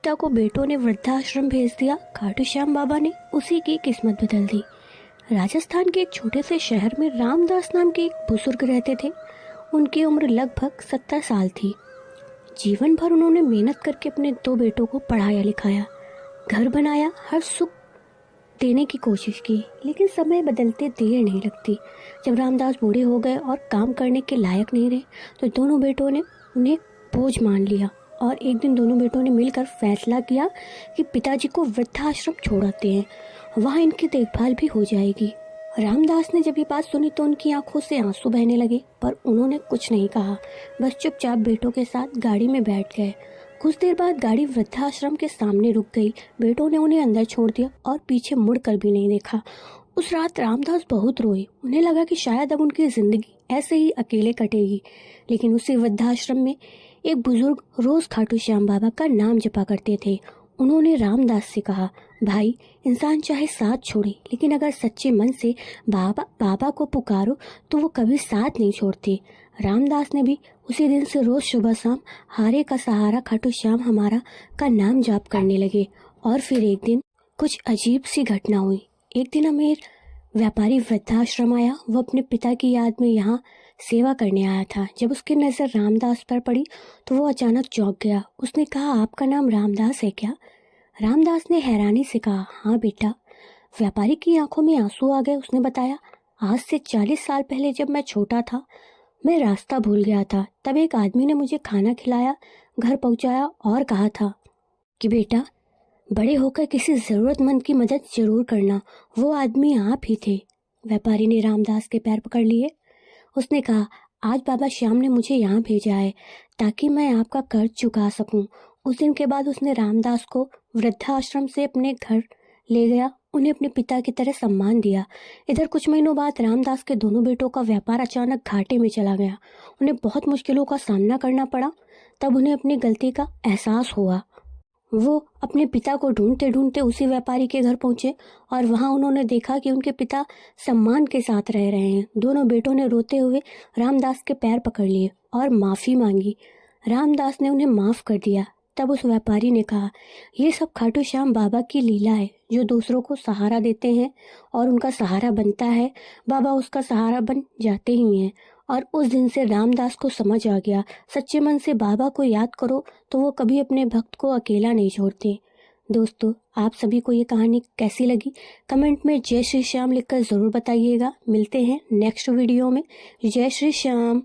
पिता को बेटों ने वृद्धाश्रम भेज दिया। खाटू श्याम बाबा ने उसी की किस्मत बदल दी। राजस्थान के एक छोटे से शहर में रामदास नाम के एक बुजुर्ग रहते थे। उनकी उम्र लगभग 70 साल थी। जीवन भर उन्होंने मेहनत करके अपने 2 बेटों को पढ़ाया लिखाया, घर बनाया, हर सुख देने की कोशिश की। लेकिन समय बदलते देर नहीं लगती। जब रामदास बूढ़े हो गए और काम करने के लायक नहीं रहे तो दोनों बेटों ने उन्हें बोझ मान लिया और एक दिन दोनों बेटों ने मिलकर फैसला किया कि पिताजी को वृद्धाश्रम छोड़ आते हैं, वहाँ इनकी देखभाल भी हो जाएगी। रामदास ने जब ये बात सुनी तो उनकी आंखों से आंसू बहने लगे, पर उन्होंने कुछ नहीं कहा, बस चुपचाप बेटों के साथ गाड़ी में बैठ गए। कुछ देर बाद गाड़ी वृद्धाश्रम के सामने रुक गई। बेटों ने उन्हें अंदर छोड़ दिया और पीछे मुड़कर भी नहीं देखा। उस रात रामदास बहुत रोए। उन्हें लगा कि शायद अब उनकी जिंदगी ऐसे ही अकेले कटेगी। लेकिन उसी वृद्धाश्रम में एक बुजुर्ग रोज खाटू श्याम बाबा का नाम जपा करते थे। उन्होंने रामदास से कहा, भाई, इंसान चाहे साथ छोड़े, लेकिन अगर सच्चे मन से बाबा को पुकारो तो वो कभी साथ नहीं छोड़ते। रामदास ने भी उसी दिन से रोज सुबह शाम हारे का सहारा खाटू श्याम हमारा का नाम जाप करने लगे। और फिर एक दिन कुछ अजीब सी घटना हुई। एक दिन अमीर व्यापारी वृद्धाश्रम आया। वो अपने पिता की याद में यहाँ सेवा करने आया था। जब उसकी नज़र रामदास पर पड़ी तो वो अचानक चौंक गया। उसने कहा, आपका नाम रामदास है क्या? रामदास ने हैरानी से कहा, हाँ बेटा। व्यापारी की आंखों में आंसू आ गए। उसने बताया, आज से 40 साल पहले जब मैं छोटा था, मैं रास्ता भूल गया था। तब एक आदमी ने मुझे खाना खिलाया, घर पहुंचाया और कहा था कि बेटा, बड़े होकर किसी ज़रूरतमंद की मदद जरूर करना। वो आदमी आप ही थे। व्यापारी ने रामदास के पैर पकड़ लिए। उसने कहा, आज बाबा श्याम ने मुझे यहाँ भेजा है ताकि मैं आपका कर्ज चुका सकूं। उस दिन के बाद उसने रामदास को वृद्धाश्रम से अपने घर ले गया, उन्हें अपने पिता की तरह सम्मान दिया। इधर कुछ महीनों बाद रामदास के दोनों बेटों का व्यापार अचानक घाटे में चला गया। उन्हें बहुत मुश्किलों का सामना करना पड़ा। तब उन्हें अपनी गलती का एहसास हुआ। वो अपने पिता को ढूंढते ढूंढते उसी व्यापारी के घर पहुंचे और वहां उन्होंने देखा कि उनके पिता सम्मान के साथ रह रहे हैं। दोनों बेटों ने रोते हुए रामदास के पैर पकड़ लिए और माफ़ी मांगी। रामदास ने उन्हें माफ़ कर दिया। तब उस व्यापारी ने कहा, ये सब खाटू श्याम बाबा की लीला है, जो दूसरों को सहारा देते हैं और उनका सहारा बनता है, बाबा उसका सहारा बन जाते ही हैं। और उस दिन से रामदास को समझ आ गया, सच्चे मन से बाबा को याद करो तो वो कभी अपने भक्त को अकेला नहीं छोड़ते। दोस्तों, आप सभी को ये कहानी कैसी लगी कमेंट में जय श्री श्याम लिखकर ज़रूर बताइएगा। मिलते हैं नेक्स्ट वीडियो में। जय श्री श्याम।